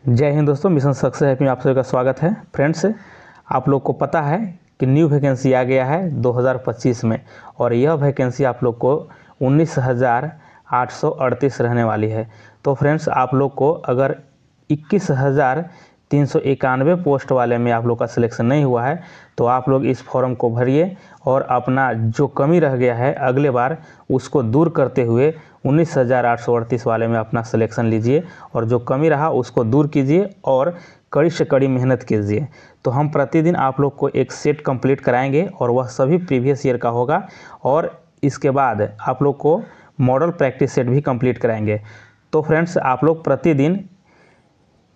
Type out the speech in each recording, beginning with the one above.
जय हिंद दोस्तों, mission success happy में आप सभी का स्वागत है। फ्रेंड्स, आप लोग को पता है कि न्यू वैकेंसी आ गया है 2025 में, और यह वैकेंसी आप लोग को 19,838 रहने वाली है। तो फ्रेंड्स, आप लोग को अगर 21,391 पोस्ट वाले में आप लोग का सिलेक्शन नहीं हुआ है तो आप लोग इस फॉर्म को भरिए और अपना जो कमी रह गया है अगले बार उसको दूर करते हुए 19,838 वाले में अपना सिलेक्शन लीजिए और जो कमी रहा उसको दूर कीजिए और कड़ी से कड़ी मेहनत कीजिए। तो हम प्रतिदिन आप लोग को एक सेट कंप्लीट कराएंगे और वह सभी प्रीवियस ईयर का होगा, और इसके बाद आप लोग को मॉडल प्रैक्टिस सेट भी कंप्लीट कराएंगे। तो फ्रेंड्स, आप लोग प्रतिदिन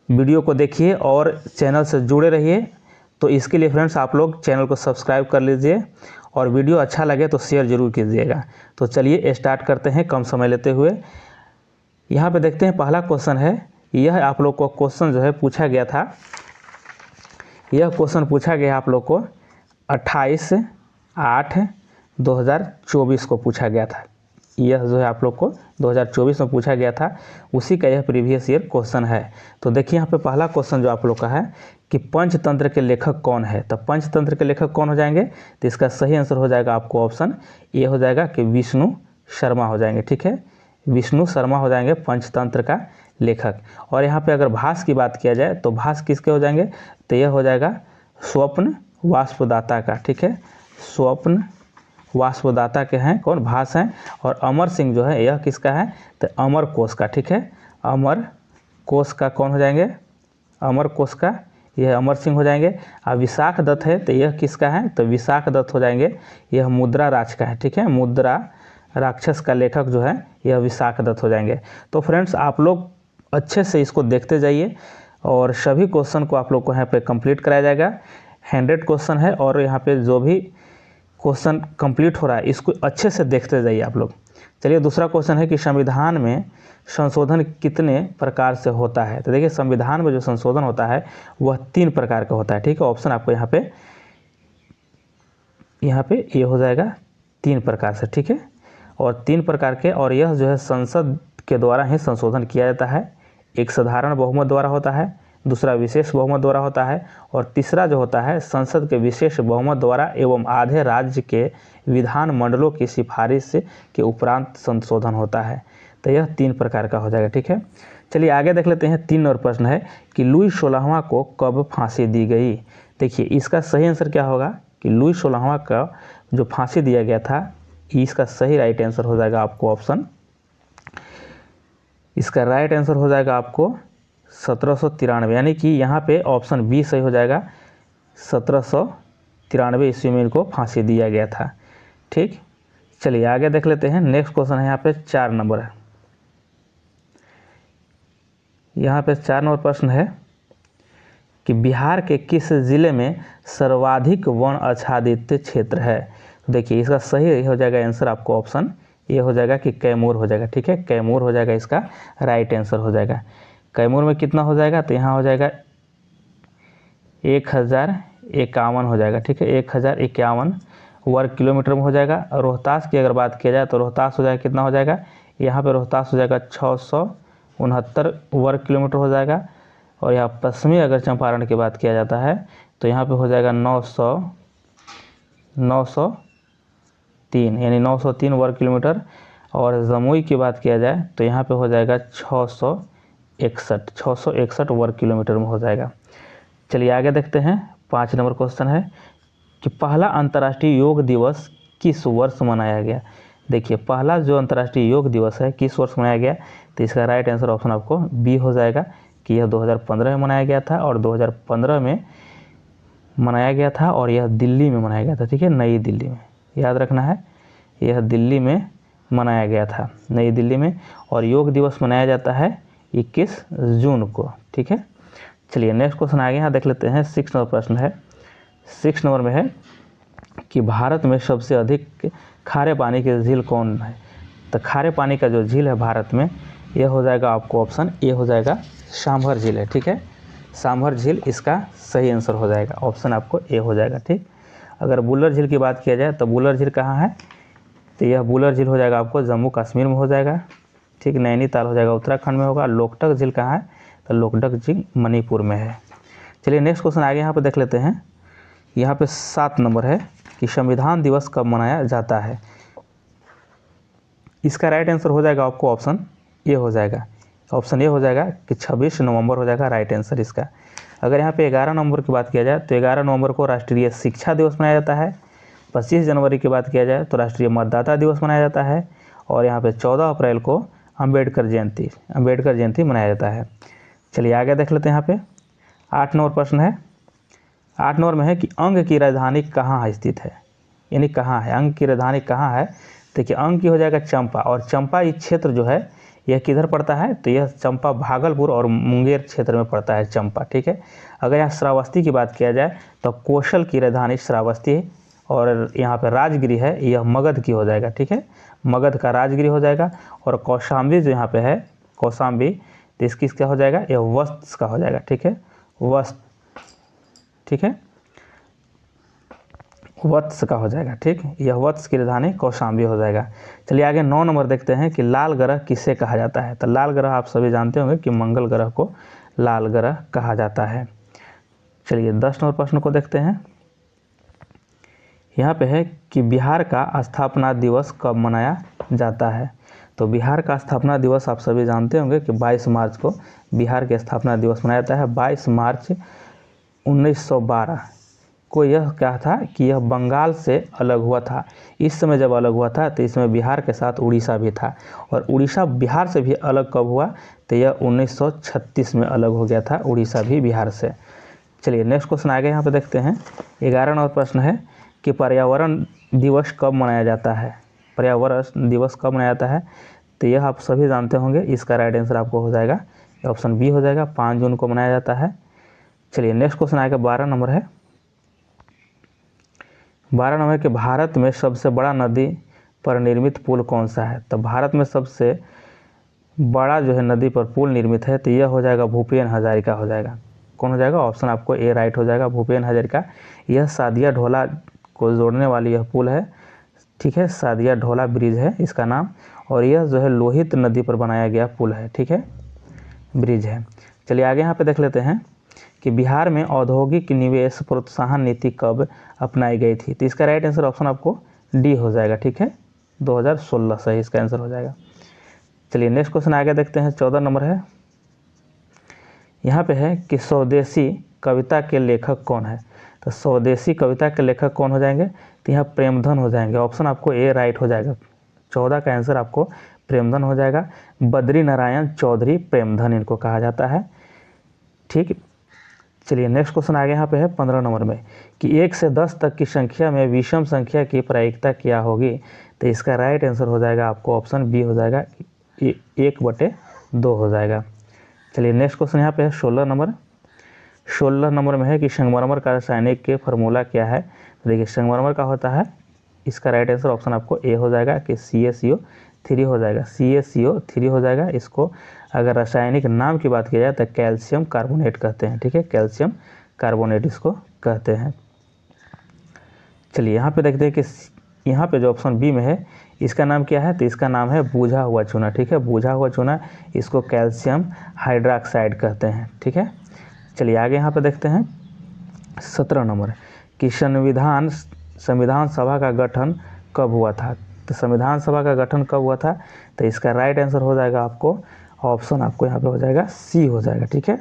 वीडियो को देखिए और चैनल से जुड़े रहिए। तो इसके लिए फ्रेंड्स, आप लोग चैनल को सब्सक्राइब कर लीजिए और वीडियो अच्छा लगे तो शेयर ज़रूर कीजिएगा। तो चलिए स्टार्ट करते हैं कम समय लेते हुए। यहाँ पे देखते हैं, पहला क्वेश्चन है, यह आप लोग को क्वेश्चन जो है पूछा गया था। यह क्वेश्चन पूछा गया आप लोग को 28/8/2024 को पूछा गया था। यह जो है आप लोग को 2024 में पूछा गया था, उसी का यह प्रीवियस ईयर क्वेश्चन है। तो देखिए यहाँ पे पहला क्वेश्चन जो आप लोग का है कि पंचतंत्र के लेखक कौन है। तो पंचतंत्र के लेखक कौन हो जाएंगे, तो इसका सही आंसर हो जाएगा आपको ऑप्शन ए हो जाएगा कि विष्णु शर्मा हो जाएंगे। ठीक है, विष्णु शर्मा हो जाएंगे पंचतंत्र का लेखक। और यहाँ पे अगर भास की बात किया जाए तो भास किसके हो जाएंगे, तो यह हो जाएगा स्वप्न वाष्पदाता का। ठीक है, स्वप्न वाष्पदाता के हैं कौन, भास हैं। और अमर सिंह जो है यह किसका है, तो अमर कोश का। ठीक है, अमर कोश का कौन हो जाएंगे, अमर कोश का यह अमर सिंह हो जाएंगे। अब विशाख दत्त है तो यह किसका है, तो विशाख दत्त हो जाएंगे, यह मुद्रा राज का है। ठीक है, मुद्रा राक्षस का लेखक जो है यह विशाख दत्त हो जाएंगे। तो फ्रेंड्स, आप लोग अच्छे से इसको देखते जाइए और सभी क्वेश्चन को आप लोग को यहाँ पे कंप्लीट कराया जाएगा। 100 क्वेश्चन है और यहाँ पे जो भी क्वेश्चन कंप्लीट हो रहा है इसको अच्छे से देखते जाइए आप लोग। चलिए, दूसरा क्वेश्चन है कि संविधान में संशोधन कितने प्रकार से होता है। तो देखिए, संविधान में जो संशोधन होता है वह 3 प्रकार का होता है। ठीक है, ऑप्शन आपको यहाँ पे ये हो जाएगा 3 प्रकार से। ठीक है, और 3 प्रकार के, और यह जो है संसद के द्वारा ही संशोधन किया जाता है। एक साधारण बहुमत द्वारा होता है, दूसरा विशेष बहुमत द्वारा होता है, और तीसरा जो होता है संसद के विशेष बहुमत द्वारा एवं आधे राज्य के विधान मंडलों की सिफारिश के उपरांत संशोधन होता है। तो यह 3 प्रकार का हो जाएगा। ठीक है, चलिए आगे देख लेते हैं। 3 नंबर प्रश्न है कि लुई 16वां को कब फांसी दी गई। देखिए, इसका सही आंसर क्या होगा कि लुई 16वां का जो फांसी दिया गया था, इसका सही राइट आंसर हो जाएगा आपको ऑप्शन, इसका राइट आंसर हो जाएगा आपको 1793, यानी कि यहाँ पे ऑप्शन बी सही हो जाएगा। 1793 ईस्वी में इनको फांसी दिया गया था। ठीक, चलिए आगे देख लेते हैं। नेक्स्ट क्वेश्चन है यहाँ पे 4 नंबर है। यहाँ पे 4 नंबर प्रश्न है कि बिहार के किस जिले में सर्वाधिक वन आच्छादित क्षेत्र है। तो देखिए, इसका सही हो जाएगा आंसर आपको ऑप्शन ये हो जाएगा कि कैमूर हो जाएगा। ठीक है, कैमूर हो जाएगा, इसका राइट आंसर हो जाएगा। कैमूर में कितना हो जाएगा, तो यहाँ हो जाएगा 1051 हो जाएगा। ठीक है, 1051 वर्ग किलोमीटर में हो जाएगा। और रोहतास की अगर बात किया जाए तो रोहतास हो जाएगा, कितना हो जाएगा, यहाँ पे रोहतास हो जाएगा 669 वर्ग किलोमीटर हो जाएगा। और यहाँ पश्चिमी अगर चंपारण की बात किया जाता है तो यहाँ पे हो जाएगा 903, यानी 903 वर्ग किलोमीटर। और जमुई की बात किया जाए तो यहाँ पे हो जाएगा 661 वर्ग किलोमीटर में हो जाएगा। चलिए आगे देखते हैं। 5 नंबर क्वेश्चन है कि पहला अंतर्राष्ट्रीय योग दिवस किस वर्ष मनाया गया। देखिए, पहला जो अंतर्राष्ट्रीय योग दिवस है किस वर्ष मनाया गया, तो इसका राइट आंसर ऑप्शन आपको बी हो जाएगा कि यह 2015 में मनाया गया था, और 2015 में मनाया गया था और यह दिल्ली में मनाया गया था। ठीक है, नई दिल्ली में, याद रखना है, यह दिल्ली में मनाया गया था, नई दिल्ली में। और योग दिवस मनाया जाता है 21 जून को। ठीक है, चलिए नेक्स्ट क्वेश्चन आगे यहाँ देख लेते हैं। 6 नंबर प्रश्न है। 6 नंबर में है कि भारत में सबसे अधिक खारे पानी की झील कौन है। तो खारे पानी का जो झील है भारत में, यह हो जाएगा आपको ऑप्शन ए हो जाएगा, सांभर झील है। ठीक है, सांभर झील इसका सही आंसर हो जाएगा, ऑप्शन आपको ए हो जाएगा। ठीक, अगर बुलर झील की बात किया जाए तो बुलर झील कहाँ है, तो यह बुलर झील हो जाएगा आपको जम्मू कश्मीर में हो जाएगा। ठीक, नैनीताल हो जाएगा, उत्तराखंड में होगा। लोकटक झील कहाँ है, तो लोकडक जी मणिपुर में है। चलिए नेक्स्ट क्वेश्चन आगे यहाँ पे देख लेते हैं। यहाँ पे 7 नंबर है कि संविधान दिवस कब मनाया जाता है। इसका राइट आंसर हो जाएगा आपको ऑप्शन ए हो जाएगा। ऑप्शन ए हो जाएगा कि 26 नवंबर हो जाएगा राइट आंसर इसका। अगर यहाँ पे 11 नवंबर की बात किया जाए तो 11 नवंबर को राष्ट्रीय शिक्षा दिवस मनाया जाता है। 25 जनवरी की बात किया जाए तो राष्ट्रीय मतदाता दिवस मनाया जाता है। और यहाँ पे 14 अप्रैल को अम्बेडकर जयंती मनाया जाता है। चलिए आगे देख लेते हैं। यहाँ पे 8 नंबर प्रश्न है। 8 नंबर में है कि अंग की राजधानी कहाँ स्थित है, यानी कहाँ है, अंग की राजधानी कहाँ है। देखिए अंग की हो जाएगा चंपा, और चंपा ये क्षेत्र जो है यह किधर पड़ता है, तो यह चंपा भागलपुर और मुंगेर क्षेत्र में पड़ता है चंपा, ठीक है। अगर यहाँ श्रावस्ती की बात किया जाए तो कौशल की राजधानी श्रावस्ती है, और यहाँ पर राजगिरी है यह मगध की हो जाएगा, ठीक है, मगध का राजगिरी हो जाएगा। और कौशाम्बी जो यहाँ पे है कौशाम्बी, तो इसकी क्या हो जाएगा, यह वत्स का हो जाएगा, ठीक है, वत्स, ठीक है, वत्स का हो जाएगा, ठीक, यह वत्स की राजधानी कौशाम्बी हो जाएगा। चलिए आगे 9 नंबर देखते हैं कि लाल ग्रह किसे कहा जाता है। तो लाल ग्रह आप सभी जानते होंगे कि मंगल ग्रह को लाल ग्रह कहा जाता है। चलिए 10 नंबर प्रश्न को देखते हैं। यहाँ पे है कि बिहार का स्थापना दिवस कब मनाया जाता है। तो बिहार का स्थापना दिवस आप सभी जानते होंगे कि 22 मार्च को बिहार के स्थापना दिवस मनाया जाता है। 22 मार्च 1912 को यह क्या था कि यह बंगाल से अलग हुआ था। इस समय जब अलग हुआ था तो इसमें बिहार के साथ उड़ीसा भी था, और उड़ीसा बिहार से भी अलग कब हुआ, तो यह 1936 में अलग हो गया था उड़ीसा भी बिहार से। चलिए नेक्स्ट क्वेश्चन आगे यहाँ पे देखते हैं। 11 नंबर प्रश्न है कि पर्यावरण दिवस कब मनाया जाता है। पर्यावरण दिवस कब मनाया जाता है, तो यह आप सभी जानते होंगे। इसका राइट आंसर आपको हो जाएगा ऑप्शन बी हो जाएगा, 5 जून को मनाया जाता है। चलिए नेक्स्ट क्वेश्चन आएगा 12 नंबर है। 12 नंबर के भारत में सबसे बड़ा नदी पर निर्मित पुल कौन सा है। तो भारत में सबसे बड़ा जो है नदी पर पुल निर्मित है, तो यह हो जाएगा भूपेन हजारिका हो जाएगा। कौन हो जाएगा, ऑप्शन आपको ए राइट हो जाएगा, भूपेन हजारिका। यह सादिया ढोला को जोड़ने वाली यह पुल है, ठीक है, सादिया ढोला ब्रिज है इसका नाम। और यह जो है लोहित नदी पर बनाया गया पुल है, ठीक है, ब्रिज है। चलिए आगे यहाँ पे देख लेते हैं कि बिहार में औद्योगिक निवेश प्रोत्साहन नीति कब अपनाई गई थी। तो इसका राइट आंसर ऑप्शन आपको डी हो जाएगा, ठीक है, 2016 सही इसका आंसर हो जाएगा। चलिए नेक्स्ट क्वेश्चन आगे देखते हैं। 14 नंबर है। यहाँ पे है कि स्वदेशी कविता के लेखक कौन है। तो स्वदेशी कविता के लेखक कौन हो जाएंगे, तो यहाँ प्रेमधन हो जाएंगे। ऑप्शन आपको ए राइट हो जाएगा, 14 का आंसर आपको प्रेमधन हो जाएगा। बद्री नारायण चौधरी प्रेमधन इनको कहा जाता है, ठीक। चलिए नेक्स्ट क्वेश्चन आगे यहाँ पे है 15 नंबर में कि 1 से 10 तक की संख्या में विषम संख्या की प्रायिकता क्या होगी। तो इसका राइट आंसर हो जाएगा आपको ऑप्शन बी हो जाएगा, 1/2 हो जाएगा। चलिए नेक्स्ट क्वेश्चन यहाँ पे है 16 नंबर। 16 नंबर में है कि संगमरमर का रासायनिक के फार्मूला क्या है। तो देखिए संगमरमर का होता है, इसका राइट आंसर ऑप्शन आपको ए हो जाएगा कि CaCO3 हो जाएगा, CaCO3 हो जाएगा। इसको अगर रासायनिक नाम की बात की जाए तो कैल्शियम कार्बोनेट कहते हैं, ठीक है, कैल्शियम कार्बोनेट इसको कहते हैं। चलिए यहाँ पे देखते हैं कि यहाँ पे जो ऑप्शन बी में है इसका नाम क्या है, तो इसका नाम है बूझा हुआ चूना, ठीक है, बूझा हुआ चूना, इसको कैल्शियम हाइड्रोक्साइड कहते हैं, ठीक है। चलिए आगे यहाँ पे देखते हैं 17 नंबर कि संविधान सभा का गठन कब हुआ था। तो संविधान सभा का गठन कब हुआ था, तो इसका राइट आंसर हो जाएगा आपको ऑप्शन आपको यहाँ पे हो जाएगा सी हो जाएगा, ठीक है,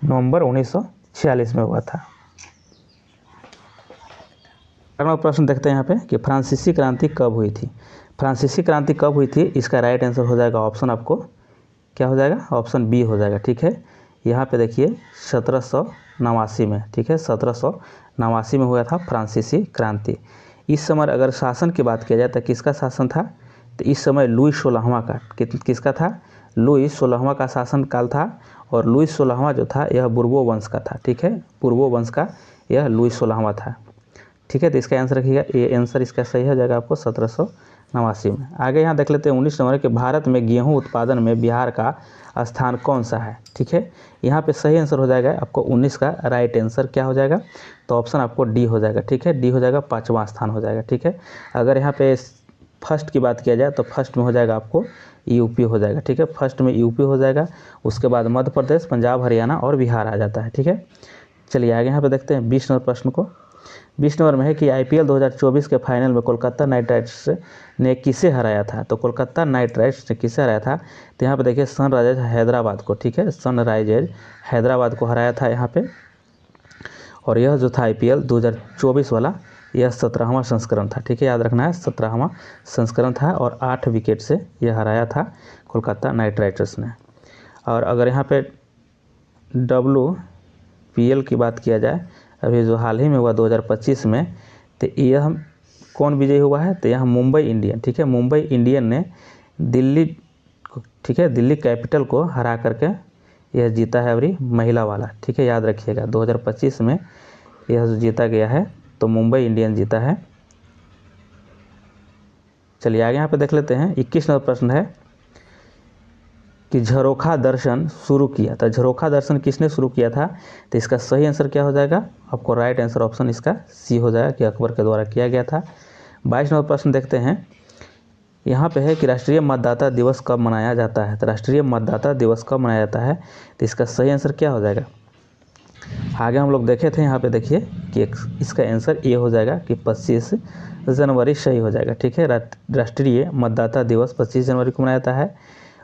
नवंबर 1946 में हुआ था। अगला प्रश्न देखते हैं यहाँ पे कि फ्रांसीसी क्रांति कब हुई थी। फ्रांसीसी क्रांति कब हुई थी, इसका राइट आंसर हो जाएगा ऑप्शन आपको क्या हो जाएगा, ऑप्शन बी हो जाएगा, ठीक है। यहाँ पे देखिए 1789 में, ठीक है, 1789 में हुआ था फ्रांसीसी क्रांति। इस समय अगर शासन की बात किया जाए तो किसका शासन था, तो इस समय लुई 16वां का किसका था, लुई 16वां का शासन काल था। और लुई 16वां जो था यह बुर्बो वंश का था, ठीक है, बुर्बो वंश का यह लुई 16वां था, ठीक है। तो इसका आंसर रखिएगा, ये आंसर इसका सही हो जाएगा आपको 1789 में। आगे यहाँ देख लेते हैं 19 नंबर के भारत में गेहूं उत्पादन में बिहार का स्थान कौन सा है, ठीक है। यहाँ पे सही आंसर हो जाएगा आपको 19 का राइट आंसर क्या हो जाएगा, तो ऑप्शन आपको डी हो जाएगा, ठीक है, डी हो जाएगा, 5वां स्थान हो जाएगा, ठीक है। अगर यहाँ पे फर्स्ट की बात किया जाए तो फर्स्ट में हो जाएगा आपको यूपी हो जाएगा, ठीक है। फर्स्ट में यूपी हो जाएगा, उसके बाद मध्य प्रदेश, पंजाब, हरियाणा और बिहार आ जाता है, ठीक है। चलिए आगे यहाँ पे देखते हैं 20 नंबर प्रश्न को। 20 नंबर में है कि आईपीएल 2024 के फाइनल में कोलकाता नाइट राइडर्स ने किसे हराया था। तो कोलकाता नाइट राइडर्स ने किसे हराया था, तो यहाँ पे देखिए सनराइजर्स हैदराबाद को, ठीक है। सनराइजर्स हैदराबाद को हराया था यहाँ पे। और यह जो था आईपीएल 2024 वाला, यह 17वां संस्करण था, ठीक है। याद रखना है 17वां संस्करण था और 8 विकेट से यह हराया था कोलकाता नाइट राइडर्स ने। और अगर यहाँ पे WPL की बात किया जाए, अभी जो हाल ही में हुआ 2025 में, तो यह कौन विजयी हुआ है, तो यहाँ मुंबई इंडियन, ठीक है। मुंबई इंडियन ने दिल्ली, ठीक है, दिल्ली कैपिटल को हरा करके यह जीता है अभी महिला वाला, ठीक है। याद रखिएगा 2025 में यह जो जीता गया है तो मुंबई इंडियन जीता है। चलिए आगे यहाँ पे देख लेते हैं 21 नंबर प्रश्न है कि झरोखा दर्शन शुरू किया था। झरोखा दर्शन किसने शुरू किया था, तो इसका सही आंसर क्या हो जाएगा, आपको राइट आंसर ऑप्शन इसका सी हो जाएगा कि अकबर के द्वारा किया गया था। 22 नंबर प्रश्न देखते हैं, यहाँ पे है कि राष्ट्रीय मतदाता दिवस कब मनाया जाता है। तो राष्ट्रीय मतदाता दिवस कब मनाया जाता है, तो इसका सही आंसर क्या हो जाएगा। आगे हम लोग देखे थे, यहाँ पे देखिए कि इसका आंसर ये हो जाएगा कि 25 जनवरी सही हो जाएगा, ठीक है। राष्ट्रीय मतदाता दिवस 25 जनवरी को मनाया जाता है।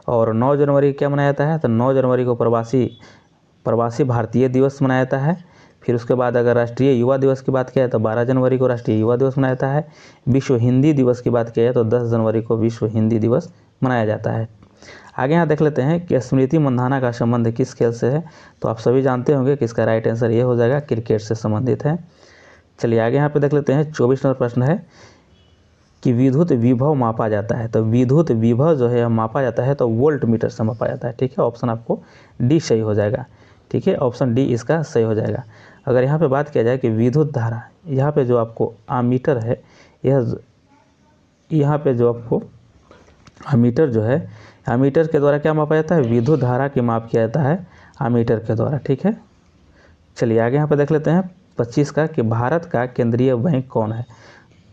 और 9 जनवरी क्या मनाया जाता है, तो 9 जनवरी को प्रवासी भारतीय दिवस मनाया जाता है। फिर उसके बाद अगर राष्ट्रीय युवा दिवस की बात किया जाए तो 12 जनवरी को राष्ट्रीय युवा दिवस मनाया जाता है। विश्व हिंदी दिवस की बात किया जाए तो 10 जनवरी को विश्व हिंदी दिवस मनाया जाता है। आगे यहाँ देख लेते हैं कि स्मृति मंधाना का संबंध किस खेल से है। तो आप सभी जानते होंगे कि इसका राइट आंसर ये हो जाएगा, क्रिकेट से संबंधित है। चलिए आगे यहाँ पे देख लेते हैं 24 नंबर प्रश्न है कि विद्युत विभव मापा जाता है। तो विद्युत विभव जो है मापा जाता है तो वोल्ट मीटर से मापा जाता है, ठीक है। ऑप्शन आपको डी सही हो जाएगा, ठीक है। ऑप्शन डी इसका सही हो जाएगा। अगर यहाँ पे बात किया जाए कि विद्युत धारा, यहाँ पे जो आपको आमीटर है, यह यहाँ पे जो आपको आमीटर जो है, आमीटर के द्वारा क्या मापा जाता है, विद्युत धारा की माप किया जाता है आमीटर के द्वारा, ठीक है। चलिए आगे यहाँ पे देख लेते हैं 25 का कि भारत का केंद्रीय बैंक कौन है।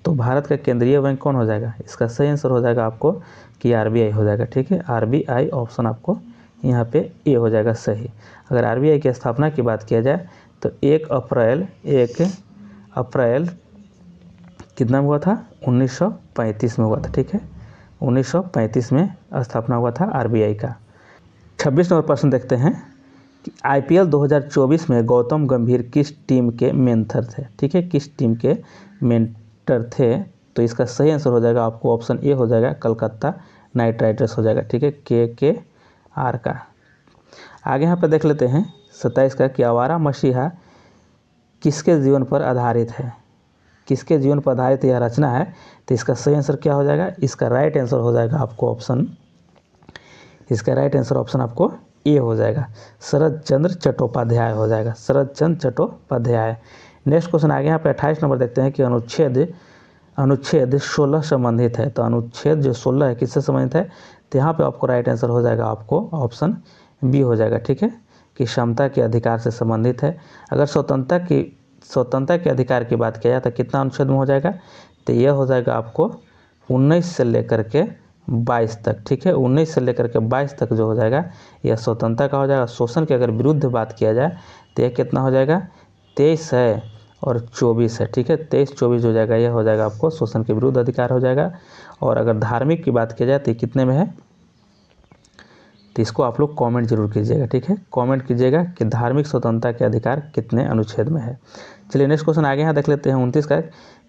तो भारत का केंद्रीय बैंक कौन हो जाएगा, इसका सही आंसर हो जाएगा आपको कि RBI हो जाएगा, ठीक है। RBI ऑप्शन आपको यहाँ पे ए हो जाएगा सही। अगर RBI की स्थापना की बात किया जाए तो 1 अप्रैल कितना हुआ था, 1935 में हुआ था, ठीक है। 1935 में स्थापना हुआ था RBI का। 26 नंबर प्रश्न देखते हैं कि IPL 2024 में गौतम गंभीर किस टीम के मेंटर थे, ठीक है। किस टीम के मेंटर थे, तो इसका सही आंसर हो जाएगा आपको ऑप्शन ए हो जाएगा, कलकत्ता नाइट राइडर्स हो जाएगा, ठीक है। KKR का। आगे यहाँ पर देख लेते हैं 27 का कि आवारा मसीहा किसके जीवन पर आधारित है। किसके जीवन पर आधारित यह रचना है, तो इसका सही आंसर क्या हो जाएगा, इसका राइट आंसर हो जाएगा आपको ऑप्शन, इसका राइट आंसर ऑप्शन आपको ए हो जाएगा, शरद चंद्र चट्टोपाध्याय हो जाएगा, शरद चंद्र चट्टोपाध्याय। नेक्स्ट क्वेश्चन आगे यहाँ पे 28 नंबर देखते हैं कि अनुच्छेद 16 संबंधित है। तो अनुच्छेद जो 16 है किससे संबंधित है, तो यहाँ पे आपको राइट आंसर हो जाएगा आपको ऑप्शन बी हो जाएगा, ठीक है, कि समता के अधिकार से संबंधित है। अगर स्वतंत्रता के अधिकार की बात किया जाए तो कितना अनुच्छेद में हो जाएगा, तो यह हो जाएगा आपको 19 से लेकर के 22 तक, ठीक है। 19 से लेकर के 22 तक जो हो जाएगा यह स्वतंत्रता का हो जाएगा। शोषण के अगर विरुद्ध बात किया जाए तो यह कितना हो जाएगा, 23 है और 24 है, ठीक है। 23-24 हो जाएगा, यह हो जाएगा आपको शोषण के विरुद्ध अधिकार हो जाएगा। और अगर धार्मिक की बात किया जाए तो कितने में है, तो इसको आप लोग कमेंट जरूर कीजिएगा, ठीक है। कमेंट कीजिएगा कि धार्मिक स्वतंत्रता के अधिकार कितने अनुच्छेद में है। चलिए नेक्स्ट क्वेश्चन आगे यहाँ देख लेते हैं 29 का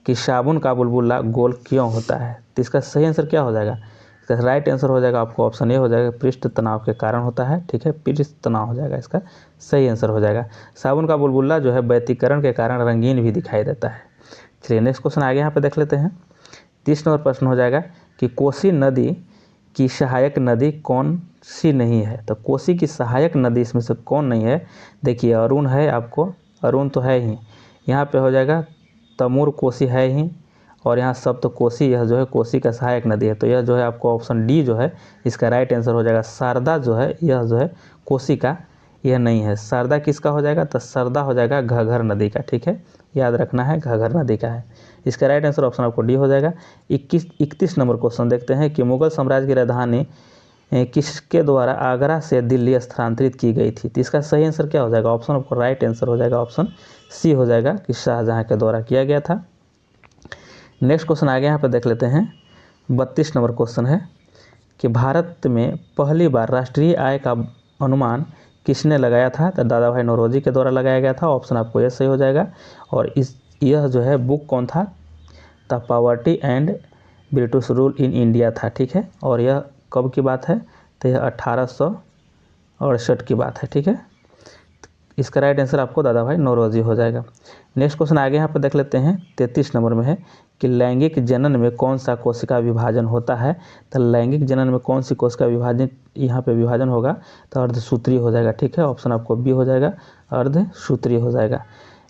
कि साबुन का बुलबुला गोल क्यों होता है। तो इसका सही आंसर क्या हो जाएगा, इसका राइट आंसर हो जाएगा आपको ऑप्शन ए हो जाएगा, पृष्ठ तनाव के कारण होता है, ठीक है। पृष्ठ तनाव हो जाएगा, इसका सही आंसर हो जाएगा। साबुन का बुलबुला जो है व्यतिकरण के कारण रंगीन भी दिखाई देता है। चलिए नेक्स्ट क्वेश्चन आगे यहाँ पे देख लेते हैं 30 नंबर प्रश्न हो जाएगा कि कोसी नदी की सहायक नदी कौन सी नहीं है। तो कोसी की सहायक नदी इसमें से कौन नहीं है, देखिए अरुण है, आपको अरुण तो है ही, यहाँ पे हो जाएगा तमूर कोसी है ही, और यहाँ सप्त कोसी यह जो है कोसी का सहायक नदी है। तो यह जो है आपको ऑप्शन डी जो है इसका राइट आंसर हो जाएगा। शारदा जो है यह जो है कोसी का यह नहीं है। शारदा किसका हो जाएगा, तो शारदा हो जाएगा घग्गर नदी का, ठीक है। याद रखना है घग्गर नदी का है। इसका राइट आंसर ऑप्शन आपको डी हो जाएगा। 31 नंबर क्वेश्चन देखते हैं कि मुगल साम्राज्य की राजधानी किसके द्वारा आगरा से दिल्ली स्थानांतरित की गई थी। तो इसका सही आंसर क्या हो जाएगा, ऑप्शन आपको राइट आंसर हो जाएगा, ऑप्शन सी हो जाएगा कि शाहजहां के द्वारा किया गया था। नेक्स्ट क्वेश्चन आगे यहाँ पे देख लेते हैं। 32 नंबर क्वेश्चन है कि भारत में पहली बार राष्ट्रीय आय का अनुमान किसने लगाया था। तो दादा भाई नौरोजी के द्वारा लगाया गया था, ऑप्शन आपको ये सही हो जाएगा। और यह जो है बुक कौन था, the poverty and British rule in India था, ठीक है। और यह कब की बात है, तो यह 1868 की बात है, ठीक है। इसका राइट आंसर आपको दादा भाई नौरोजी हो जाएगा। नेक्स्ट क्वेश्चन आगे यहाँ पर देख लेते हैं। 33 नंबर में है कि लैंगिक जनन में कौन सा कोशिका विभाजन होता है। तो लैंगिक जनन में कौन सी कोशिका विभाजन यहाँ पे विभाजन होगा, तो अर्धसूत्रीय हो जाएगा, ठीक है। ऑप्शन आपको बी हो जाएगा, अर्धसूत्रीय हो जाएगा।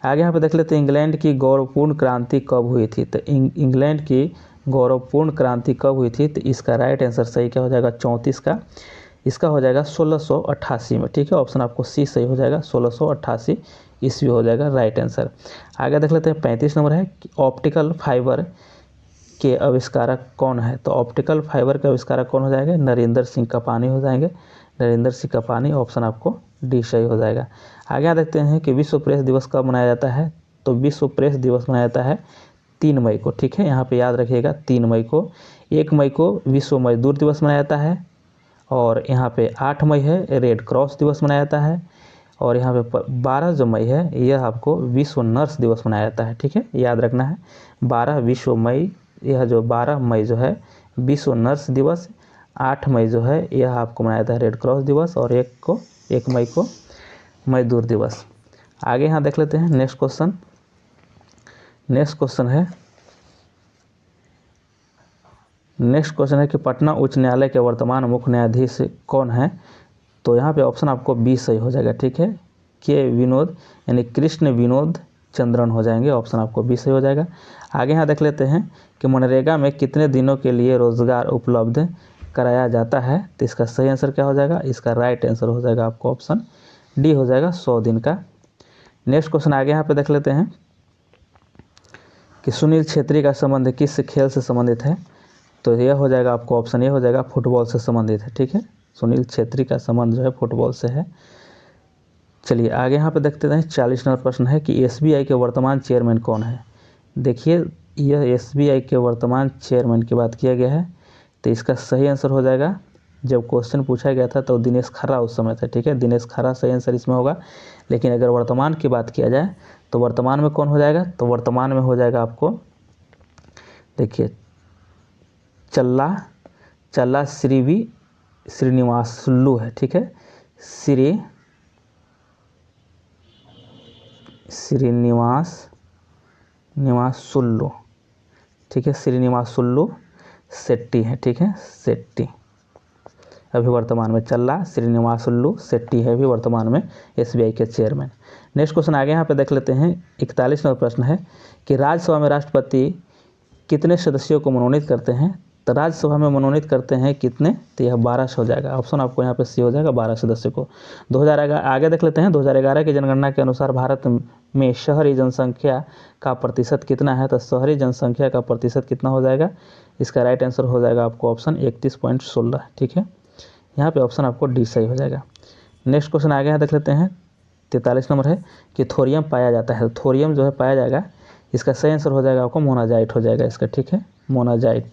आगे यहाँ पे देख लेते हैं इंग्लैंड की गौरवपूर्ण क्रांति कब हुई थी। तो इंग्लैंड की गौरवपूर्ण क्रांति कब हुई थी, तो इसका राइट आंसर सही क्या हो जाएगा, 34 का। इसका हो जाएगा 1688 में, ठीक है। ऑप्शन आपको सी सही हो जाएगा, 1688 ईस्वी हो जाएगा राइट आंसर। आगे देख लेते हैं 35 नंबर है कि ऑप्टिकल फाइबर के आविष्कारक कौन है। तो ऑप्टिकल फाइबर के आविष्कारक कौन हो जाएंगे, नरेंद्र सिंह कपानी हो जाएंगे, नरेंद्र सिंह कपानी। ऑप्शन आपको डी सही हो जाएगा। आगे यहाँ देखते हैं कि विश्व प्रेस दिवस कब मनाया जाता है। तो विश्व प्रेस दिवस मनाया जाता है 3 मई को, ठीक है। यहाँ पे याद रखिएगा 3 मई को। 1 मई को विश्व मजदूर दिवस मनाया जाता है, और यहाँ पे 8 मई है रेड क्रॉस दिवस मनाया जाता है, और यहाँ पे 12 जो मई है यह आपको विश्व नर्स दिवस मनाया जाता है, ठीक है। याद रखना है 12 विश्व मई, यह जो 12 मई जो है विश्व नर्स दिवस, 8 मई जो है यह आपको मनाया जाता है रेड क्रॉस दिवस, और 1 मई को मजदूर दिवस। आगे यहाँ देख लेते हैं नेक्स्ट क्वेश्चन। नेक्स्ट क्वेश्चन है कि पटना उच्च न्यायालय के वर्तमान मुख्य न्यायाधीश कौन है। तो यहाँ पे ऑप्शन आपको बी सही हो जाएगा, ठीक है। के विनोद यानी कृष्ण विनोद चंद्रन हो जाएंगे, ऑप्शन आपको बी सही हो जाएगा। आगे यहाँ देख लेते हैं कि मनरेगा में कितने दिनों के लिए रोजगार उपलब्ध कराया जाता है। तो इसका सही आंसर क्या हो जाएगा, इसका राइट आंसर हो जाएगा आपको ऑप्शन डी हो जाएगा, 100 दिन का। नेक्स्ट क्वेश्चन आगे यहाँ पे देख लेते हैं कि सुनील छेत्री का संबंध किस खेल से संबंधित है। तो यह हो जाएगा आपको ऑप्शन ए हो जाएगा, फुटबॉल से संबंधित है, ठीक है। सुनील छेत्री का संबंध जो है फुटबॉल से है। चलिए आगे यहाँ पे देखते हैं 40 नंबर प्रश्न है कि एसबीआई के वर्तमान चेयरमैन कौन है। देखिए यह एसबीआई के वर्तमान चेयरमैन की बात किया गया है, तो इसका सही आंसर हो जाएगा, जब क्वेश्चन पूछा गया था तो दिनेश खरा उस समय थे, ठीक है। दिनेश खरा सही आंसर इसमें होगा। लेकिन अगर वर्तमान की बात किया जाए तो वर्तमान में कौन हो जाएगा, तो वर्तमान में हो जाएगा आपको, देखिए चल्ला श्रीनिवासुलु है, ठीक है। श्रीनिवासुलु, ठीक है। श्रीनिवासुलु शेट्टी है, ठीक है, शेट्टी अभी वर्तमान में चल्ला श्रीनिवासुलु शेट्टी है अभी वर्तमान में एसबीआई के चेयरमैन। नेक्स्ट क्वेश्चन आगे यहाँ पे देख लेते हैं। 41 नंबर प्रश्न है कि राज्यसभा में राष्ट्रपति कितने सदस्यों को मनोनीत करते हैं। तो राज्यसभा में मनोनीत करते हैं कितने, तो यह 12 हो जाएगा, ऑप्शन आपको यहाँ पे सी हो जाएगा, 12 सदस्यों को। 2011 आगे देख लेते हैं। 2011 की जनगणना के अनुसार भारत में शहरी जनसंख्या का प्रतिशत कितना है। तो शहरी जनसंख्या का प्रतिशत कितना हो जाएगा, इसका राइट आंसर हो जाएगा आपको ऑप्शन 31.16, ठीक है। यहाँ पे ऑप्शन आपको डी सही हो जाएगा। नेक्स्ट क्वेश्चन आगे यहाँ देख लेते हैं। 43 नंबर है कि थोरियम पाया जाता है। तो थोरियम जो है पाया जाएगा, इसका सही आंसर हो जाएगा आपको मोनाजाइट हो जाएगा इसका, ठीक है, मोनाजाइट।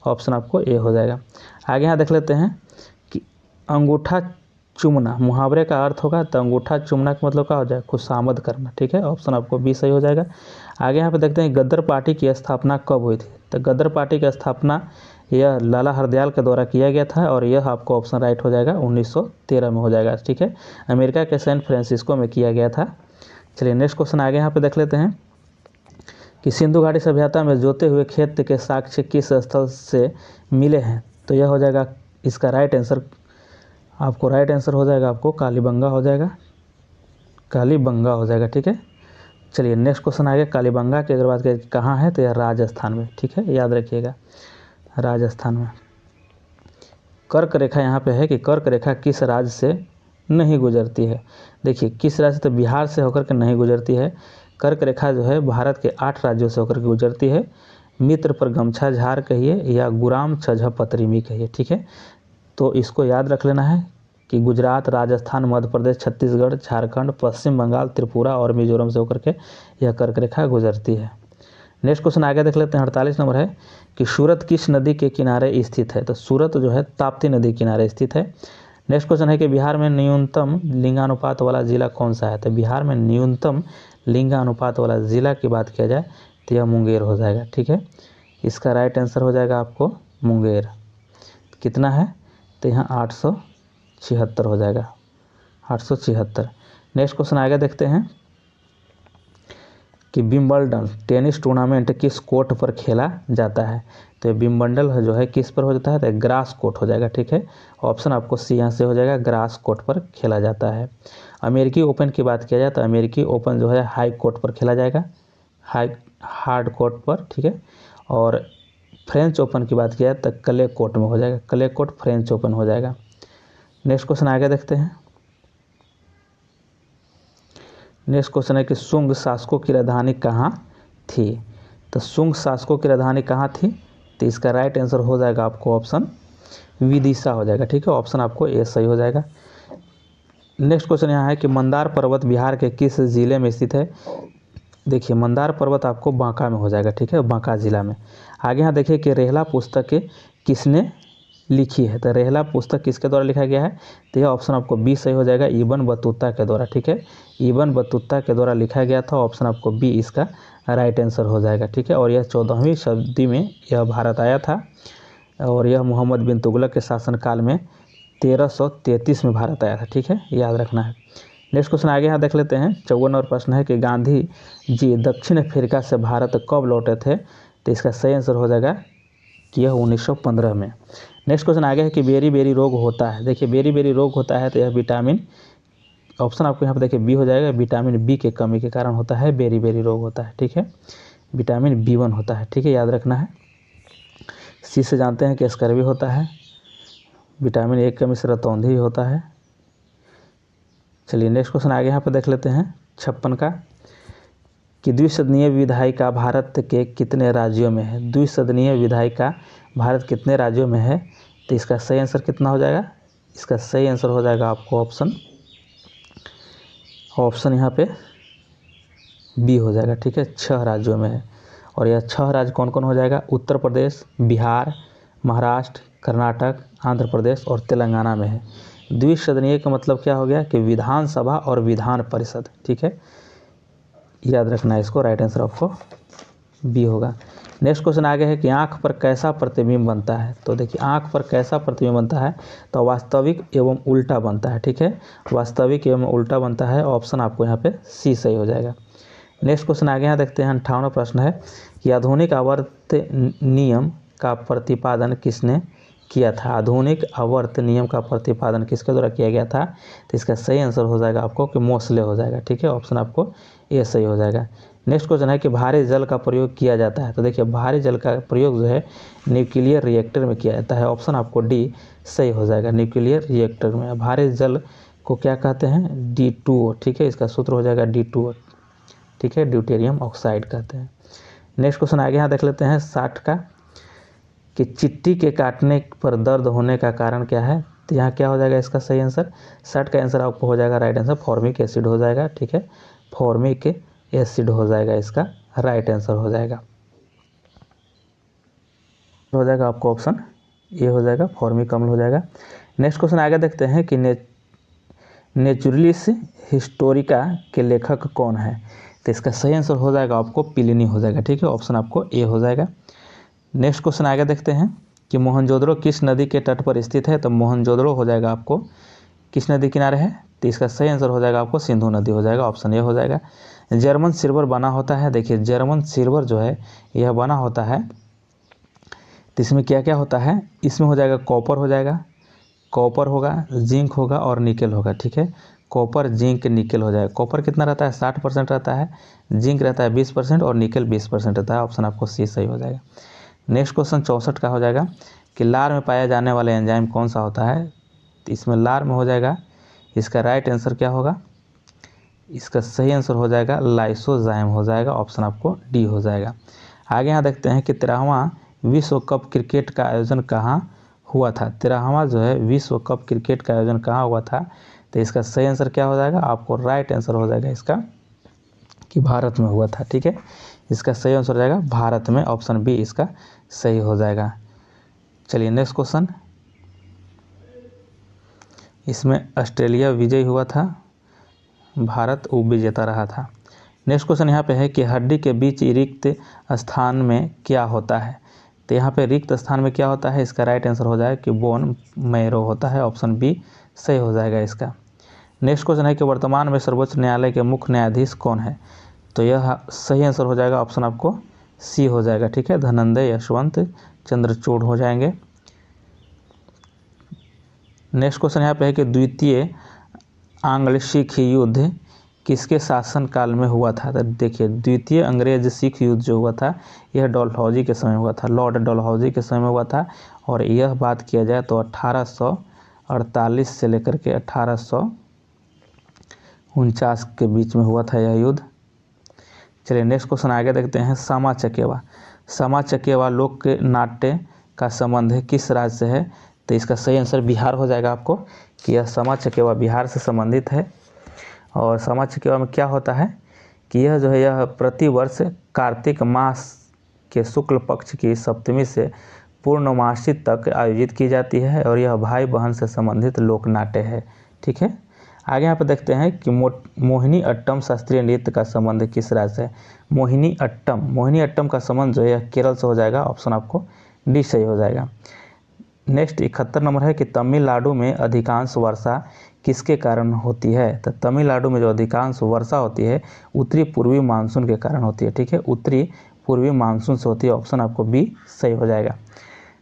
ऑप्शन आपको ए हो जाएगा। आगे यहाँ देख लेते हैं कि अंगूठा चूमना मुहावरे का अर्थ होगा। तो अंगूठा चूमना का मतलब क्या हो जाएगा, खुशामद करना, ठीक है। ऑप्शन आपको बी सही हो जाएगा। आगे यहाँ पे देखते हैं गद्दर पार्टी की स्थापना कब हुई थी। तो गद्दर पार्टी की स्थापना यह लाला हरदयाल के द्वारा किया गया था, और यह आपको ऑप्शन राइट हो जाएगा 1913 में हो जाएगा, ठीक है। अमेरिका के सैन फ्रांसिस्को में किया गया था। चलिए नेक्स्ट क्वेश्चन आगे यहाँ पे देख लेते हैं कि सिंधु घाटी सभ्यता में जोते हुए खेत के साक्ष्य किस स्थल से मिले हैं। तो यह हो जाएगा इसका राइट आंसर, आपको राइट आंसर हो जाएगा आपको कालीबंगा हो जाएगा, कालीबंगा हो जाएगा, ठीक है। चलिए नेक्स्ट क्वेश्चन आगे कालीबंगा की अगर बात करें कहाँ है, तो यह राजस्थान में, ठीक है, याद रखिएगा राजस्थान में। कर्क रेखा यहाँ पे है कि कर्क रेखा किस राज्य से नहीं गुजरती है। देखिए किस राज्य से, तो बिहार से होकर के नहीं गुजरती है। कर्क रेखा जो है भारत के 8 राज्यों से होकर के गुजरती है। मित्र पर गमछा झार कहिए या गुराम छझा पतरीमी कहिए, ठीक है। तो इसको याद रख लेना है कि गुजरात, राजस्थान, मध्य प्रदेश, छत्तीसगढ़, झारखंड, पश्चिम बंगाल, त्रिपुरा और मिजोरम से होकर के यह कर्क रेखा गुजरती है। नेक्स्ट क्वेश्चन आगे देख लेते हैं। 48 नंबर है कि सूरत किस नदी के किनारे स्थित है। तो सूरत जो है ताप्ती नदी के किनारे स्थित है। नेक्स्ट क्वेश्चन है कि बिहार में न्यूनतम लिंगानुपात वाला जिला कौन सा है। तो बिहार में न्यूनतम लिंगानुपात वाला जिला की बात किया जाए तो यह मुंगेर हो जाएगा, ठीक है। इसका राइट आंसर हो जाएगा आपको मुंगेर। कितना है तो यहाँ 876 हो जाएगा, 876। नेक्स्ट क्वेश्चन आगे देखते हैं कि विंबलडन टेनिस टूर्नामेंट किस कोर्ट पर खेला जाता है। तो विंबलडन जो है किस पर हो जाता है, तो ग्रास कोर्ट हो जाएगा, ठीक है। ऑप्शन आपको सी यहाँ से हो जाएगा, ग्रास कोर्ट पर खेला जाता है। अमेरिकी ओपन की बात किया जाए तो अमेरिकी ओपन जो है हाई कोर्ट पर खेला जाएगा, हार्ड कोर्ट पर, ठीक है। और फ्रेंच ओपन की बात किया जाए तो क्ले कोर्ट में हो जाएगा, क्ले कोर्ट फ्रेंच ओपन हो जाएगा। नेक्स्ट क्वेश्चन आगे देखते हैं। नेक्स्ट क्वेश्चन है कि शुंग शासकों की राजधानी कहाँ थी। तो शुंग शासकों की राजधानी कहाँ थी, तो इसका राइट आंसर हो जाएगा आपको ऑप्शन विदिशा हो जाएगा, ठीक है। ऑप्शन आपको ए सही हो जाएगा। नेक्स्ट क्वेश्चन यहाँ है कि मंदार पर्वत बिहार के किस जिले में स्थित है। देखिए मंदार पर्वत आपको बांका में हो जाएगा, ठीक है, बांका जिला में। आगे यहाँ देखिए कि रेहला पुस्तक किसने लिखी है। तो रेहला पुस्तक किसके द्वारा लिखा गया है, तो यह ऑप्शन आपको बी सही हो जाएगा, इबन बतूता के द्वारा, ठीक है। इबन बतूता के द्वारा लिखा गया था, ऑप्शन आपको बी इसका राइट आंसर हो जाएगा, ठीक है। और यह 14वीं शताब्दी में यह भारत आया था और यह मोहम्मद बिन तुगलक के शासनकाल में 1333 में भारत आया था, ठीक है, याद रखना है। नेक्स्ट क्वेश्चन आगे यहाँ देख लेते हैं। 54 नंबर प्रश्न है कि गांधी जी दक्षिण अफ्रीका से भारत कब लौटे थे। तो इसका सही आंसर हो जाएगा कि यह 1915 में। नेक्स्ट क्वेश्चन आगे है कि बेरी बेरी रोग होता है। देखिए बेरी बेरी रोग होता है तो यह विटामिन, ऑप्शन आपको यहाँ पर देखिए बी हो जाएगा, विटामिन बी के कमी के कारण होता है बेरी बेरी रोग होता है, ठीक है। विटामिन B1 होता है, ठीक है, याद रखना है। सी से जानते हैं कि स्कर्वी होता है, विटामिन ए की कमी से रतौंधी होता है। चलिए नेक्स्ट क्वेश्चन आगे यहाँ पर देख लेते हैं 56 का कि द्विसदनीय विधायिका भारत के कितने राज्यों में है। द्विसदनीय विधायिका भारत कितने राज्यों में है, तो इसका सही आंसर कितना हो जाएगा, इसका सही आंसर हो जाएगा आपको ऑप्शन यहाँ पे बी हो जाएगा, ठीक है, 6 राज्यों में है। और यह 6 राज्य कौन कौन हो जाएगा, उत्तर प्रदेश, बिहार, महाराष्ट्र, कर्नाटक, आंध्र प्रदेश और तेलंगाना में है। द्विसदनीय का मतलब क्या हो गया कि विधानसभा और विधान परिषद, ठीक है, याद रखना है इसको। राइट आंसर आपको बी होगा। नेक्स्ट क्वेश्चन आगे है कि आँख पर कैसा प्रतिबिंब बनता है। तो देखिए आँख पर कैसा प्रतिबिंब बनता है, तो वास्तविक एवं उल्टा बनता है, ठीक है, वास्तविक एवं उल्टा बनता है। ऑप्शन आपको यहाँ पे सी सही हो जाएगा। नेक्स्ट क्वेश्चन आगे यहाँ देखते हैं। 58वां प्रश्न है कि आधुनिक आवर्त नियम का प्रतिपादन किसने किया था। आधुनिक आवर्त नियम का प्रतिपादन किसके द्वारा किया गया था, तो इसका सही आंसर हो जाएगा आपको कि मोसले हो जाएगा, ठीक है। ऑप्शन आपको ए सही हो जाएगा। नेक्स्ट क्वेश्चन है कि भारी जल का प्रयोग किया जाता है। तो देखिए भारी जल का प्रयोग जो है न्यूक्लियर रिएक्टर में किया जाता है। ऑप्शन आपको डी सही हो जाएगा, न्यूक्लियर रिएक्टर में। भारी जल को क्या कहते हैं, D2O, ठीक है, इसका सूत्र हो जाएगा D2O, ठीक है, ड्यूटेरियम ऑक्साइड कहते हैं। नेक्स्ट क्वेश्चन आगे यहाँ देख लेते हैं 60 का कि चिट्टी के काटने पर दर्द होने का कारण क्या है। तो यहाँ क्या हो जाएगा इसका सही आंसर, 60 का आंसर आपको हो जाएगा राइट आंसर फॉर्मिक एसिड हो जाएगा, ठीक है, फॉर्मिक एसिड हो जाएगा, इसका राइट आंसर हो जाएगा आपको ऑप्शन ए हो जाएगा, फॉर्मिक अम्ल हो जाएगा। नेक्स्ट क्वेश्चन आगे देखते हैं कि नेचुरलिस हिस्टोरिका के लेखक कौन है। तो इसका सही आंसर हो जाएगा आपको प्लिनी हो जाएगा, ठीक है, ऑप्शन आपको ए हो जाएगा। नेक्स्ट क्वेश्चन आगे देखते हैं कि मोहनजोदड़ो किस नदी के तट पर स्थित है। तो मोहनजोदड़ो हो जाएगा आपको किस नदी किनारे है, तो इसका सही आंसर हो जाएगा आपको सिंधु नदी हो जाएगा, ऑप्शन ए हो जाएगा। जर्मन सिल्वर बना होता है। देखिए जर्मन सिल्वर जो है यह बना होता है, तो इसमें क्या क्या होता है, इसमें हो जाएगा कॉपर हो जाएगा, कॉपर होगा, जिंक होगा और निकल होगा, ठीक है, कॉपर जिंक निकल हो जाएगा। कॉपर कितना रहता है, 60% रहता है, जिंक रहता है 20% और निकल 20% रहता है। ऑप्शन आपको सी सही हो जाएगा। नेक्स्ट क्वेश्चन 64 का हो जाएगा कि लार में पाया जाने वाला एंजाइम कौन सा होता है। तो इसमें लार में हो जाएगा, इसका राइट आंसर क्या होगा, इसका सही आंसर हो जाएगा लाइसोजाइम हो जाएगा, ऑप्शन आपको डी हो जाएगा। आगे यहाँ देखते हैं कि 13वां विश्व कप क्रिकेट का आयोजन कहाँ हुआ था। 13वां जो है विश्व कप क्रिकेट का आयोजन कहाँ हुआ था, तो इसका सही आंसर क्या हो जाएगा, आपको राइट आंसर हो जाएगा इसका कि भारत में हुआ था। ठीक है, इसका सही आंसर हो जाएगा भारत में, ऑप्शन बी इसका सही हो जाएगा। चलिए नेक्स्ट क्वेश्चन, इसमें ऑस्ट्रेलिया विजयी हुआ था, भारत उप विजेता रहा था। नेक्स्ट क्वेश्चन यहाँ पे है कि हड्डी के बीच रिक्त स्थान में क्या होता है। तो यहाँ पे रिक्त स्थान में क्या होता है, इसका राइट आंसर हो जाएगा कि बोन मैरो होता है, ऑप्शन बी सही हो जाएगा इसका। नेक्स्ट क्वेश्चन है कि वर्तमान में सर्वोच्च न्यायालय के मुख्य न्यायाधीश कौन है। तो यह सही आंसर हो जाएगा, ऑप्शन आपको सी हो जाएगा। ठीक है, धनंजय यशवंत चंद्रचूड़ हो जाएंगे। नेक्स्ट क्वेश्चन यहाँ पे है कि द्वितीय आंग्ल सिख युद्ध किसके शासनकाल में हुआ था। तो देखिए, द्वितीय अंग्रेज सिख युद्ध जो हुआ था यह डलहौजी के समय हुआ था, लॉर्ड डलहौजी के समय में हुआ था। और यह बात किया जाए तो 1848 से लेकर के 1849 के बीच में हुआ था यह युद्ध। चलिए नेक्स्ट क्वेश्चन आगे देखते हैं। सामा चकेवा, सामा चकेवा लोक नाट्य का संबंध किस राज्य से है। तो इसका सही आंसर बिहार हो जाएगा आपको कि यह सामा चकेवा बिहार से संबंधित है। और सामा चकेवा में क्या होता है कि यह जो है यह प्रतिवर्ष कार्तिक मास के शुक्ल पक्ष की सप्तमी से पूर्णमासी तक आयोजित की जाती है और यह भाई बहन से संबंधित लोक नाट्य है। ठीक है, आगे यहाँ पर देखते हैं कि मोहिनी अट्टम शास्त्रीय नृत्य का संबंध किस राज्य से है। मोहिनी अट्टम का संबंध जो है यह केरल से हो जाएगा, ऑप्शन आपको डी सही हो जाएगा। नेक्स्ट 71 नंबर है कि तमिलनाडु में अधिकांश वर्षा किसके कारण होती है। तो तमिलनाडु में जो अधिकांश वर्षा होती है उत्तरी पूर्वी मानसून के कारण होती है। ठीक है, उत्तरी पूर्वी मानसून से होती है, ऑप्शन आपको बी सही हो जाएगा।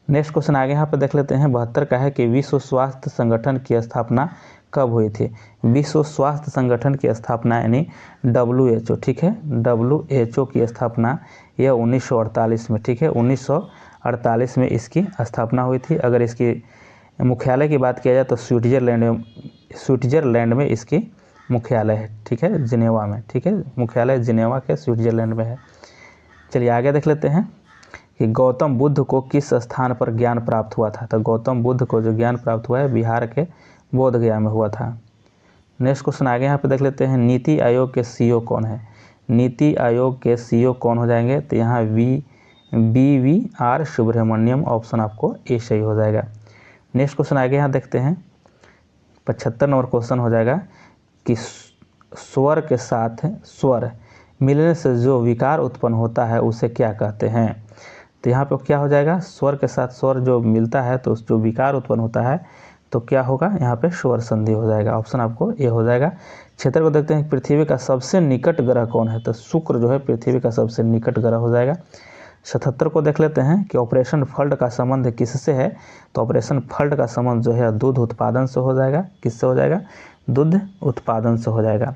नेक्स्ट क्वेश्चन आगे यहाँ पर देख लेते हैं। 72 का है कि विश्व स्वास्थ्य संगठन की स्थापना कब हुई थी। विश्व स्वास्थ्य संगठन की स्थापना यानी WHO, ठीक है, WHO की स्थापना यह 1948 में, ठीक है, 1948 में इसकी स्थापना हुई थी। अगर इसकी मुख्यालय की बात किया जाए तो स्विट्जरलैंड में इसकी मुख्यालय है। ठीक है, जिनेवा में, ठीक है, मुख्यालय जिनेवा के स्विट्जरलैंड में है। चलिए आगे देख लेते हैं कि गौतम बुद्ध को किस स्थान पर ज्ञान प्राप्त हुआ था। तो गौतम बुद्ध को जो ज्ञान प्राप्त हुआ है बिहार के बोध गया में हुआ था। नेक्स्ट क्वेश्चन आगे यहाँ पे देख लेते हैं। नीति आयोग के CEO कौन है। नीति आयोग के CEO कौन हो जाएंगे। तो यहाँ BVR सुब्रमण्यम, ऑप्शन आपको ए सही हो जाएगा। नेक्स्ट क्वेश्चन आगे यहाँ देखते हैं। 75 नंबर क्वेश्चन हो जाएगा कि स्वर के साथ स्वर मिलने से जो विकार उत्पन्न होता है उसे क्या कहते हैं। तो यहाँ पे क्या हो जाएगा, स्वर के साथ स्वर जो मिलता है तो जो विकार उत्पन्न होता है तो क्या होगा, यहाँ पे स्वर संधि हो जाएगा, ऑप्शन आपको ए हो जाएगा। क्षेत्र को देखते हैं। पृथ्वी का सबसे निकट ग्रह कौन है। तो शुक्र जो है पृथ्वी का सबसे निकट ग्रह हो जाएगा। 77 को देख लेते हैं कि ऑपरेशन फ्लड का संबंध किससे है। तो ऑपरेशन फ्लड का संबंध जो है दूध उत्पादन से हो जाएगा। किससे हो जाएगा, दूध उत्पादन से हो जाएगा।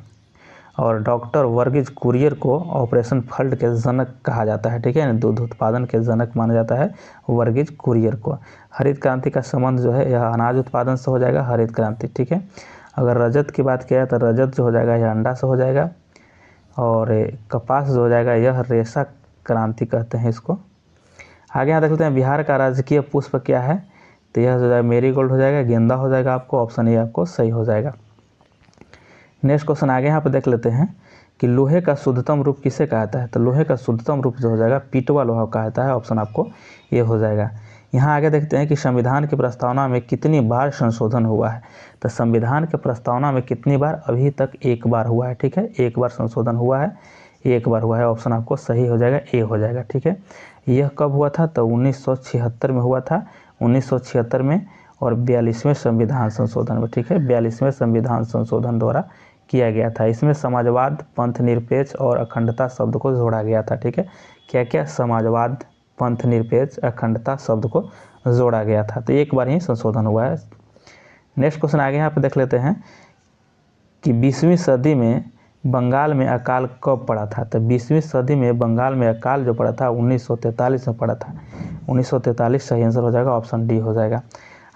और डॉक्टर वर्गीज कुरियर को ऑपरेशन फ्लड के जनक कहा जाता है। ठीक है, दूध उत्पादन के जनक माना जाता है वर्गीज कुरियर को। हरित क्रांति का संबंध जो है यह अनाज उत्पादन से हो जाएगा, हरित क्रांति। ठीक है, अगर रजत की बात किया तो रजत जो हो जाएगा यह अंडा से हो जाएगा। और कपास जो हो जाएगा यह रेशा क्रांति कहते हैं इसको। आगे यहाँ देख लेते हैं। बिहार का राजकीय पुष्प क्या है। तो यह जो है मेरीगोल्ड हो जाएगा, गेंदा हो जाएगा आपको, ऑप्शन ए आपको सही हो जाएगा। नेक्स्ट क्वेश्चन आगे यहाँ पे देख लेते हैं कि लोहे का शुद्धतम रूप किसे कहता है। तो लोहे का शुद्धतम रूप जो हो जाएगा पीटवा लोहा कहता है, ऑप्शन आपको ये हो जाएगा। यहाँ आगे देखते हैं कि संविधान की प्रस्तावना में कितनी बार संशोधन हुआ है। तो संविधान के प्रस्तावना में कितनी बार, अभी तक एक बार हुआ है। ठीक है, एक बार संशोधन हुआ है, एक बार हुआ है, ऑप्शन आपको सही हो जाएगा, ए हो जाएगा। ठीक है, यह कब हुआ था। तो 1976 में हुआ था, 1976 में, और 42वें संविधान संशोधन में। ठीक है, 42वें संविधान संशोधन द्वारा किया गया था। इसमें समाजवाद, पंथ निरपेक्ष और अखंडता शब्द को जोड़ा गया था। ठीक है, क्या क्या, समाजवाद, पंथ निरपेक्ष, अखंडता शब्द को जोड़ा गया था। तो एक बार ही संशोधन हुआ है। नेक्स्ट क्वेश्चन आगे यहाँ पे देख लेते हैं कि 20वीं सदी में बंगाल में अकाल कब पड़ा था। तो 20वीं सदी में बंगाल में अकाल जो पड़ा था 1943 में पड़ा था। 1943 सही आंसर हो जाएगा, ऑप्शन डी हो जाएगा।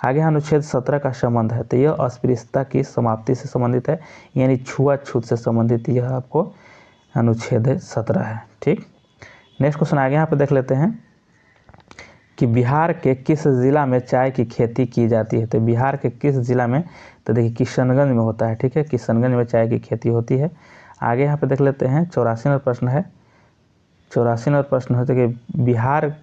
आगे अनुच्छेद 17 का संबंध है, तो यह अस्पृश्यता की समाप्ति से संबंधित है, यानी छुआछूत से संबंधित यह आपको अनुच्छेद 17 है। ठीक, नेक्स्ट क्वेश्चन आगे यहाँ पे देख लेते हैं कि बिहार के किस ज़िला में चाय की खेती की जाती है। तो बिहार के किस ज़िला में, तो देखिए किशनगंज में होता है। ठीक है, किशनगंज में चाय की खेती होती है। आगे यहाँ पे देख लेते हैं 84वां प्रश्न है। 84वां प्रश्न है कि बिहार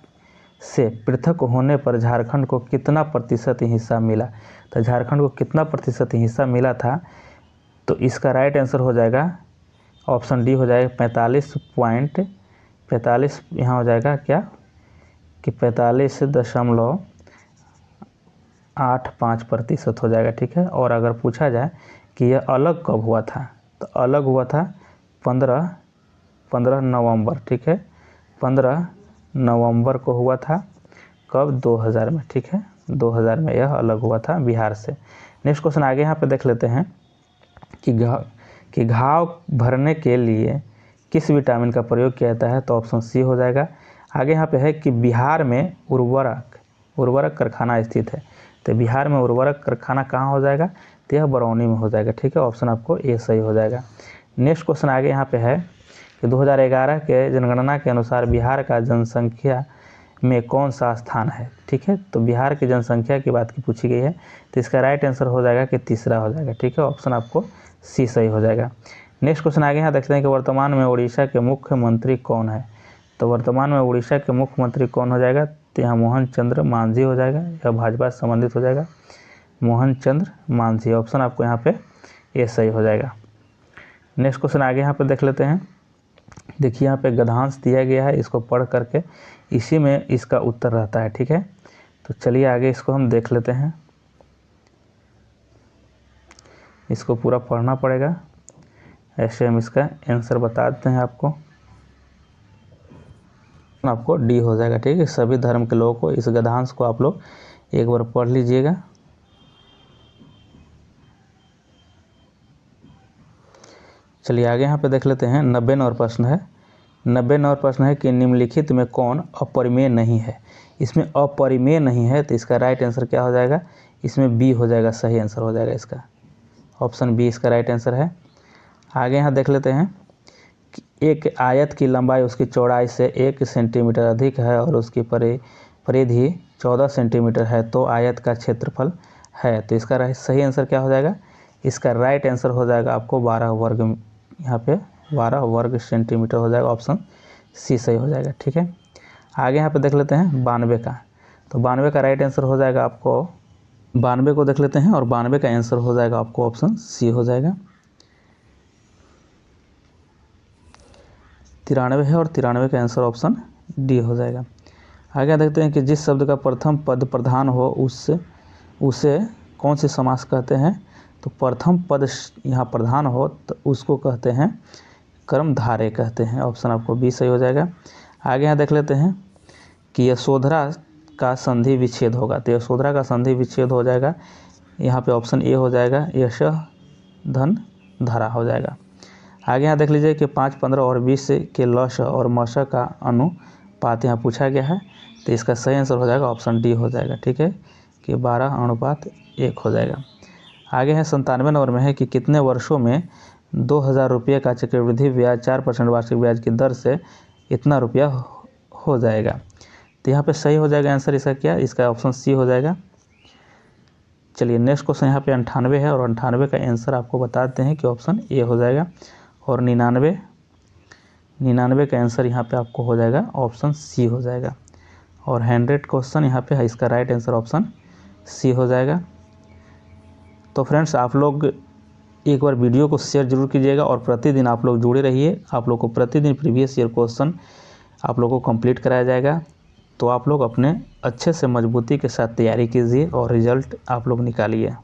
से पृथक होने पर झारखंड को कितना प्रतिशत हिस्सा मिला। तो झारखंड को कितना प्रतिशत हिस्सा मिला था, तो इसका राइट आंसर हो जाएगा ऑप्शन डी हो जाएगा 45.45। यहाँ हो जाएगा क्या कि 45.85% हो जाएगा। ठीक है, और अगर पूछा जाए कि यह अलग कब हुआ था, तो अलग हुआ था 15 नवंबर। ठीक है, 15 नवंबर को हुआ था, कब, 2000 में। ठीक है, 2000 में यह अलग हुआ था बिहार से। नेक्स्ट क्वेश्चन आगे यहाँ पे देख लेते हैं कि घाव भरने के लिए किस विटामिन का प्रयोग किया जाता है। तो ऑप्शन सी हो जाएगा। आगे यहाँ पे है कि बिहार में उर्वरक कारखाना स्थित है। तो बिहार में उर्वरक कारखाना कहाँ हो जाएगा, तो यह बरौनी में हो जाएगा। ठीक है, ऑप्शन आपको ए सही हो जाएगा। नेक्स्ट क्वेश्चन आगे यहाँ पे है कि 2011 के जनगणना के अनुसार बिहार का जनसंख्या में कौन सा स्थान है। ठीक है, तो बिहार की जनसंख्या की बात की पूछी गई है, तो इसका राइट आंसर हो जाएगा कि तीसरा हो जाएगा। ठीक है, ऑप्शन आपको सी सही हो जाएगा। नेक्स्ट क्वेश्चन आगे यहाँ देखते हैं कि वर्तमान में उड़ीसा के मुख्यमंत्री कौन है। तो वर्तमान में उड़ीसा के मुख्यमंत्री कौन हो जाएगा, तो यहाँ मोहन चंद्र मांझी हो जाएगा। यह भाजपा से संबंधित हो जाएगा, मोहन चंद्र मांझी। ऑप्शन आपको यहाँ पे ए सही हो जाएगा। नेक्स्ट क्वेश्चन आगे यहाँ पे देख लेते हैं। देखिए यहाँ पे गद्यांश दिया गया है, इसको पढ़ करके इसी में इसका उत्तर रहता है। ठीक है, तो चलिए आगे इसको हम देख लेते हैं। इसको पूरा पढ़ना पड़ेगा, ऐसे हम इसका आंसर बता देते हैं आपको डी हो जाएगा। ठीक है, सभी धर्म के लोगों को इस गद्यांश को आप लोग एक बार पढ़ लीजिएगा। चलिए आगे यहाँ पे देख लेते हैं 90वां प्रश्न है। 90वां प्रश्न है कि निम्नलिखित में कौन अपरिमेय नहीं है। इसमें अपरिमेय नहीं है, तो इसका राइट आंसर क्या हो जाएगा, इसमें बी हो जाएगा, सही आंसर हो जाएगा इसका, ऑप्शन बी इसका राइट आंसर है। आगे यहाँ देख लेते हैं कि एक आयत की लंबाई उसकी चौड़ाई से 1 सेंटीमीटर अधिक है और उसकी परिधि 14 सेंटीमीटर है, तो आयत का क्षेत्रफल है। तो इसका सही आंसर क्या हो जाएगा, इसका राइट आंसर हो जाएगा आपको 12 वर्ग, यहाँ पे 12 वर्ग सेंटीमीटर हो जाएगा, ऑप्शन सी सही हो जाएगा। ठीक है, आगे यहाँ पे देख लेते हैं 92 का। तो 92 का राइट आंसर हो जाएगा आपको, 92 को देख लेते हैं और 92 का आंसर हो जाएगा आपको ऑप्शन सी हो जाएगा। 93 है और 93 का आंसर ऑप्शन डी हो जाएगा। आगे देखते हैं कि जिस शब्द का प्रथम पद प्रधान हो उसे कौन से समास कहते हैं। तो प्रथम पद यहाँ प्रधान हो तो उसको कहते हैं कर्मधारय कहते हैं, ऑप्शन आपको बी सही हो जाएगा। आगे यहाँ देख लेते हैं कि यशोधरा का संधि विच्छेद होगा। तो यशोधरा का संधि विच्छेद हो जाएगा, यहाँ पे ऑप्शन ए हो जाएगा, यश धन धरा हो जाएगा। आगे यहाँ देख लीजिए कि 5, 15 और 20 के लश और मश का अनुपात यहाँ पूछा गया है, तो इसका सही आंसर हो जाएगा ऑप्शन डी हो जाएगा। ठीक है, कि 12:1 हो जाएगा। आगे है 97 नंबर में है कि कितने वर्षों में 2000 रुपये का चक्रवृद्धि ब्याज 4% वार्षिक ब्याज की दर से इतना रुपया हो जाएगा। तो यहाँ पे सही हो जाएगा आंसर इसका क्या, इसका ऑप्शन सी हो जाएगा। चलिए नेक्स्ट क्वेश्चन यहाँ पे 98 है और 98 का आंसर आपको बताते हैं कि ऑप्शन ए हो जाएगा। और 99 का आंसर यहाँ पे आपको हो जाएगा ऑप्शन सी हो जाएगा। और 100 क्वेश्चन यहाँ पे है, इसका राइट आंसर ऑप्शन सी हो जाएगा। तो फ्रेंड्स आप लोग एक बार वीडियो को शेयर जरूर कीजिएगा और प्रतिदिन आप लोग जुड़े रहिए। आप लोग को प्रतिदिन प्रीवियस ईयर क्वेश्चन आप लोग को कंप्लीट कराया जाएगा। तो आप लोग अपने अच्छे से मजबूती के साथ तैयारी कीजिए और रिजल्ट आप लोग निकालिए।